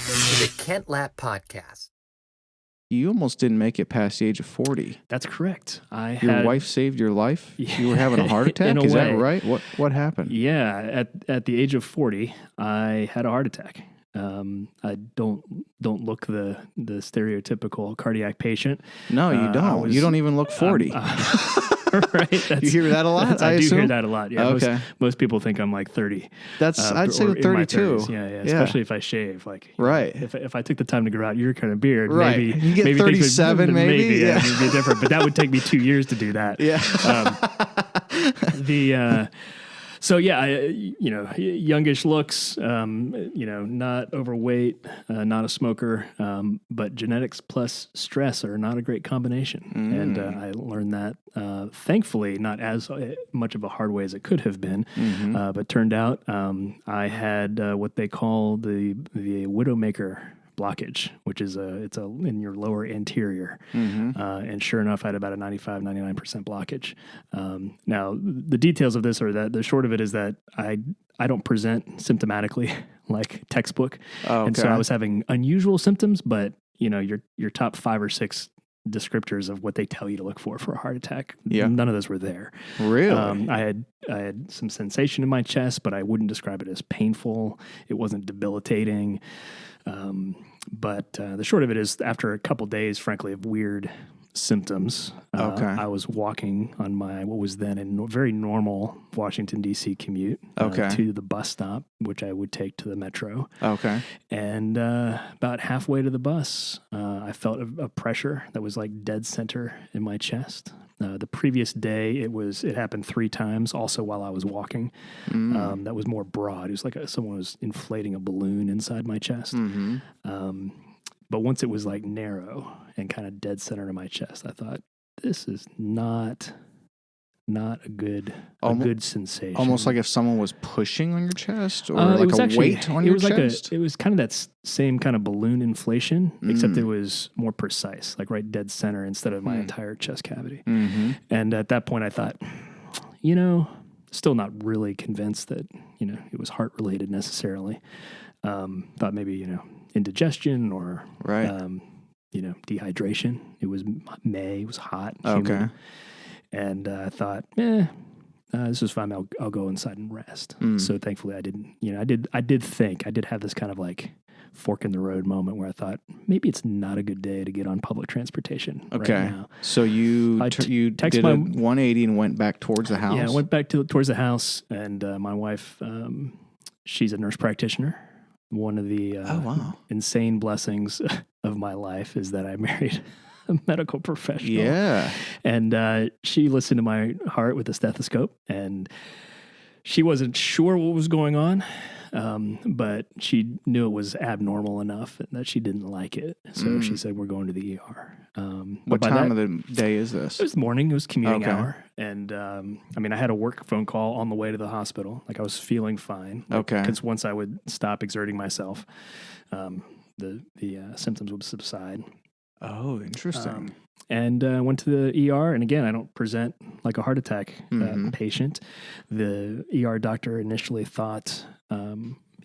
Welcome to the Kent Lapp Podcast. You almost didn't make it past the age of 40. That's correct. Your wife saved your life? You were having a heart attack? In a Is way. that right? What happened? Yeah, at the age of 40, I had a heart attack. I don't look the stereotypical cardiac patient. No, you don't. You don't even look 40. Right? You hear that a lot? I do assume? hear that a lot. Yeah. Okay. Most people think I'm like 30. I'd say or in my 32. 30s. Yeah. Especially if I shave. Like, right. If I took the time to grow out your kind of beard, right. maybe you get maybe 37, maybe. Yeah, it'd be different. But that would take me 2 years to do that. Yeah. So yeah, youngish looks, not overweight, not a smoker, but genetics plus stress are not a great combination. And I learned that, thankfully, not as much of a hard way as it could have been, but turned out I had what they call the Widowmaker blockage, which is it's in your lower anterior. And sure enough, I had about a 99% blockage. Now, the details of this are that the short of it is that I don't present symptomatically like textbook. Okay. And so I was having unusual symptoms, but your top 5 or 6 descriptors of what they tell you to look for a heart attack. Yeah. None of those were there. Really? I had some sensation in my chest, but I wouldn't describe it as painful. It wasn't debilitating. But the short of it is, after a couple days, frankly, of weird symptoms, I was walking on my what was then a very normal Washington, D.C. commute to the bus stop, which I would take to the metro. Okay. And about halfway to the bus, I felt a pressure that was like dead center in my chest. The previous day, it happened 3 times, also while I was walking. That was more broad. It was like someone was inflating a balloon inside my chest. But once it was like narrow and kind of dead center in my chest, I thought, this is not a good sensation. Almost like if someone was pushing on your chest, or like a weight on your chest? It was kind of that same kind of balloon inflation, except it was more precise, like right dead center instead of my entire chest cavity. And at that point I thought, still not really convinced that, it was heart related necessarily. Thought maybe, indigestion or, dehydration. It was May, it was hot. Humid. And I thought, this is fine. I'll go inside and rest. So thankfully I didn't, I did have this kind of like fork in the road moment where I thought maybe it's not a good day to get on public transportation right now. So you did a 180 and went back towards the house? Yeah, I went back towards the house, and my wife, she's a nurse practitioner. One of the insane blessings of my life is that I married a medical professional. Yeah. And she listened to my heart with a stethoscope, and she wasn't sure what was going on, but she knew it was abnormal enough that she didn't like it. So she said, we're going to the ER. What time of the day is this? It was morning. It was commuting hour. And I had a work phone call on the way to the hospital. Like, I was feeling fine. Because once I would stop exerting myself, the symptoms would subside. Oh, interesting. And went to the ER. And again, I don't present like a heart attack patient. The ER doctor initially thought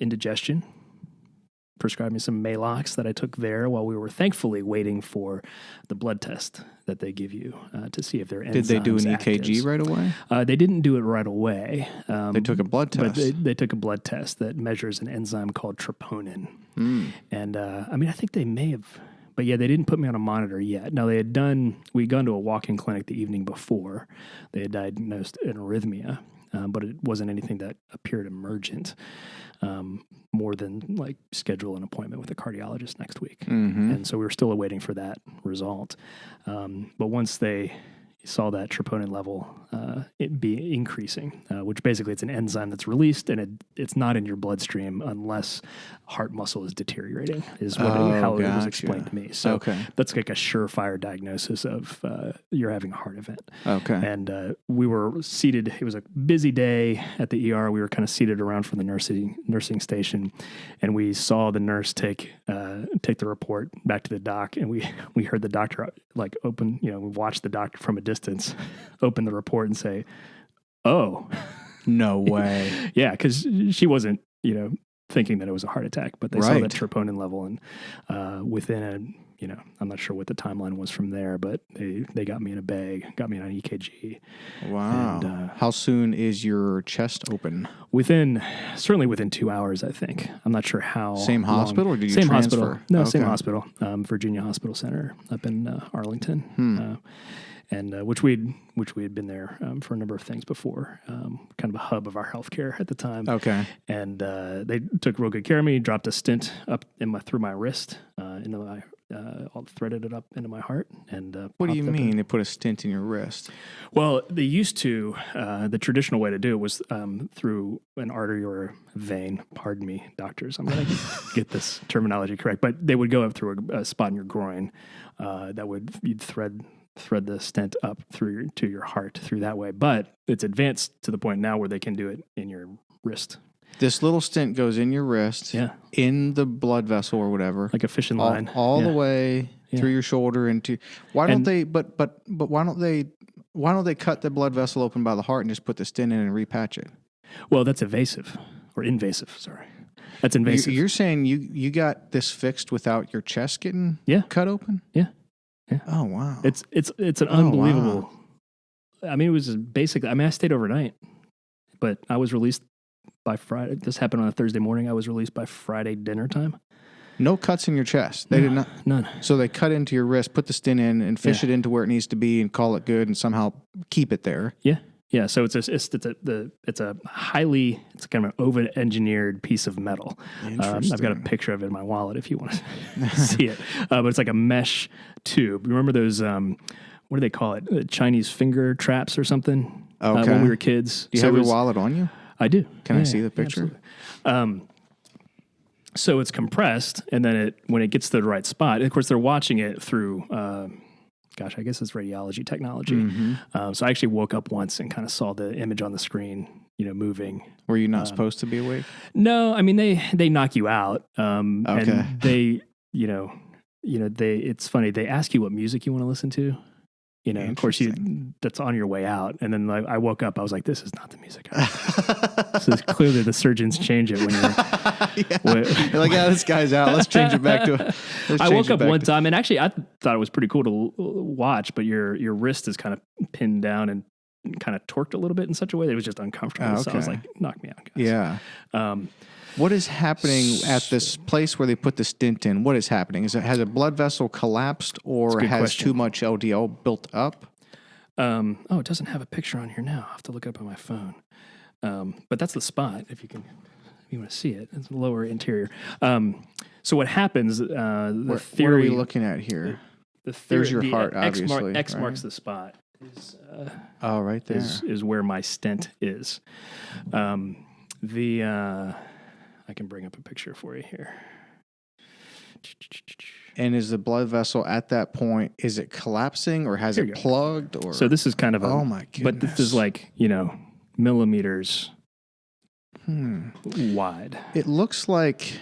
indigestion, prescribed me some Maalox that I took there while we were thankfully waiting for the blood test that they give you to see if they're enzymes. Did they do an EKG actives. right away? They didn't do it right away. They took a blood test. But they took a blood test that measures an enzyme called troponin. And I think they may have... But yeah, they didn't put me on a monitor yet. Now, we'd gone to a walk-in clinic the evening before. They had diagnosed an arrhythmia, but it wasn't anything that appeared emergent, more than like schedule an appointment with a cardiologist next week. And so we were still waiting for that result. But once they saw that troponin level it be increasing, which basically it's an enzyme that's released, and it's not in your bloodstream unless heart muscle is deteriorating, is how it was explained to me. So that's like a surefire diagnosis of you're having a heart event. And we were seated. It was a busy day at the ER. We were kind of seated around from the nursing station, and we saw the nurse take the report back to the doc, and we heard the doctor like open, we watched the doctor from a distance open the report and say, "Oh, no way." Yeah, because she wasn't, thinking that it was a heart attack, but they saw that troponin level, and within I'm not sure what the timeline was from there, but they got me in a bag, got me on an EKG. Wow. And, how soon is your chest open? Certainly within 2 hours, I think. I'm not sure how. Same hospital, or did you same transfer? Hospital. No, same hospital. Virginia Hospital Center up in Arlington. And which we had been there for a number of things before, kind of a hub of our healthcare at the time. Okay. And they took real good care of me. Dropped a stent up through my wrist, into my threaded it up into my heart. And what do you mean they put a stent in your wrist? Well, they used to. The traditional way to do it was through an artery or a vein. Pardon me, doctors. I'm going to get this terminology correct, but they would go up through a spot in your groin you'd thread the stent up to your heart through that way. But it's advanced to the point now where they can do it in your wrist. This little stent goes in your wrist, in the blood vessel or whatever, like a fishing line, all the way through your shoulder into. Why don't they cut the blood vessel open by the heart and just put the stent in and repatch it? Well, that's invasive. Sorry, that's invasive. You're saying you got this fixed without your chest getting cut open? Yeah. Yeah. Oh wow. It's an unbelievable. Wow. I mean, it was basically. I mean, I stayed overnight, but I was released by Friday. This happened on a Thursday morning. I was released by Friday dinner time. No cuts in your chest. They did not. None. So they cut into your wrist, put the stent in, and fish it into where it needs to be, and call it good, and somehow keep it there. Yeah. Yeah, so it's a highly, it's kind of an over-engineered piece of metal. I've got a picture of it in my wallet if you want to see it. But it's like a mesh tube. Remember those, what do they call it? Chinese finger traps or something? Okay. When we were kids. Do you have your wallet on you? I do. Can I see the picture? So it's compressed, and then when it gets to the right spot, of course they're watching it through... I guess it's radiology technology. Mm-hmm. So I actually woke up once and kind of saw the image on the screen, moving. Were you not supposed to be awake? No, I mean they knock you out. And they, it's funny. They ask you what music you want to listen to. Of course, that's on your way out. And then I woke up, I was like, this is not the music. So it's clearly the surgeons change it when you're... You're like, this guy's out. Let's change it back to... I woke up one time, and actually I thought it was pretty cool to watch, but your wrist is kind of pinned down and kind of torqued a little bit in such a way that it was just uncomfortable. So I was like, knock me out, guys. Yeah. What is happening at this place where they put the stent in? What is happening? Has a blood vessel collapsed, or has too much LDL built up? It doesn't have a picture on here now. I'll have to look it up on my phone. But that's the spot, if you want to see it. It's the lower interior. So what happens, what are we looking at here? There's your heart, obviously. X marks the spot. Right there. Is where my stent is. I can bring up a picture for you here. And is the blood vessel at that point, is it collapsing, or has it plugged? Or so this is kind of oh my goodness. But this is like, millimeters wide. It looks like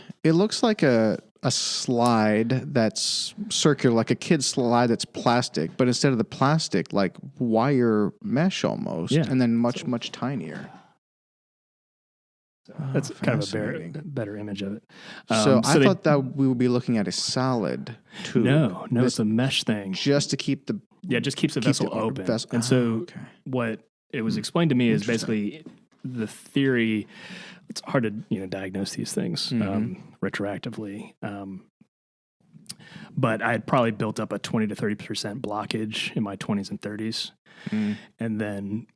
a slide that's circular, like a kid's slide that's plastic, but instead of the plastic, like wire mesh almost, and then much tinier. That's kind of a better image of it. So I thought that we would be looking at a solid tube. No, it's a mesh thing. Just to keep the... Yeah, just keeps the vessel open. And so what it was explained to me is basically the theory... It's hard to diagnose these things retroactively. But I had probably built up a 20 to 30% blockage in my 20s and 30s. And then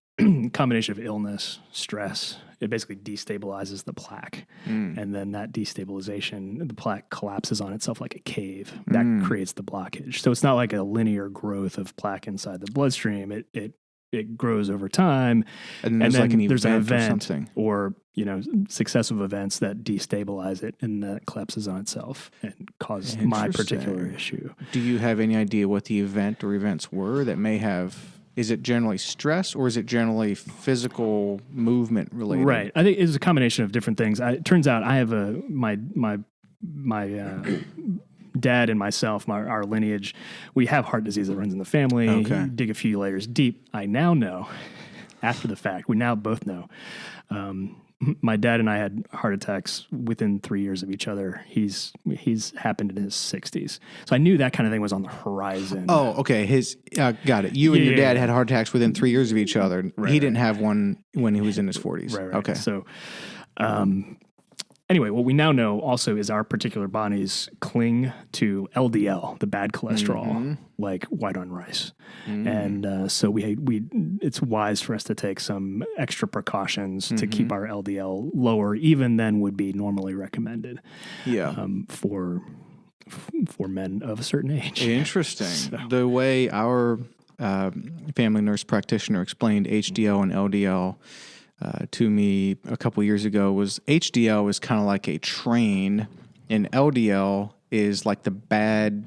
combination of illness, stress, it basically destabilizes the plaque. And then that destabilization, the plaque collapses on itself like a cave. That creates the blockage. So it's not like a linear growth of plaque inside the bloodstream. It grows over time. And then like there's an event or something. Or, successive events that destabilize it, and that collapses on itself and cause my particular issue. Do you have any idea what the event or events were that may have... Is it generally stress, or is it generally physical movement related? Right. I think it's a combination of different things. It turns out I have my dad and myself, our lineage, we have heart disease that runs in the family. Okay. Dig a few layers deep. I now know, after the fact, we now both know my dad and I had heart attacks within 3 years of each other. He's happened in his 60s. So I knew that kind of thing was on the horizon. Oh, okay. Got it. You and your dad had heart attacks within 3 years of each other. He didn't have one when he was in his 40s. Right. Okay. So, anyway, what we now know also is our particular bodies cling to LDL, the bad cholesterol, like white on rice. And so it's wise for us to take some extra precautions to keep our LDL lower, even than would be normally recommended. Yeah. For men of a certain age. Interesting. So. The way our family nurse practitioner explained HDL and LDL to me a couple years ago was HDL is kind of like a train, and LDL is like the bad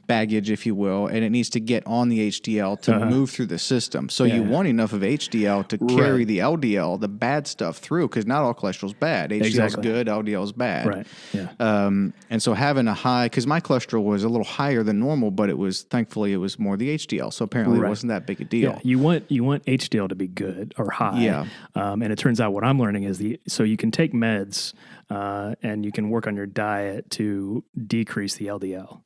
baggage, if you will, and it needs to get on the HDL to move through the system. So you want enough of HDL to carry the LDL, the bad stuff, through, because not all cholesterol is bad. HDL is good, LDL is bad. Right. Yeah. And so having a high, because my cholesterol was a little higher than normal, but thankfully it was more the HDL. So apparently it wasn't that big a deal. Yeah. You want HDL to be good or high. Yeah. And it turns out what I'm learning is so you can take meds and you can work on your diet to decrease the LDL.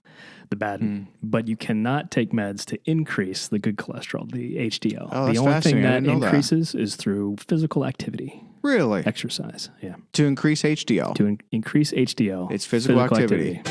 The bad, but you cannot take meds to increase the good cholesterol, the HDL. Oh, the only thing that increases is through physical activity. Really? Exercise, yeah. To increase HDL? To increase HDL. It's physical activity.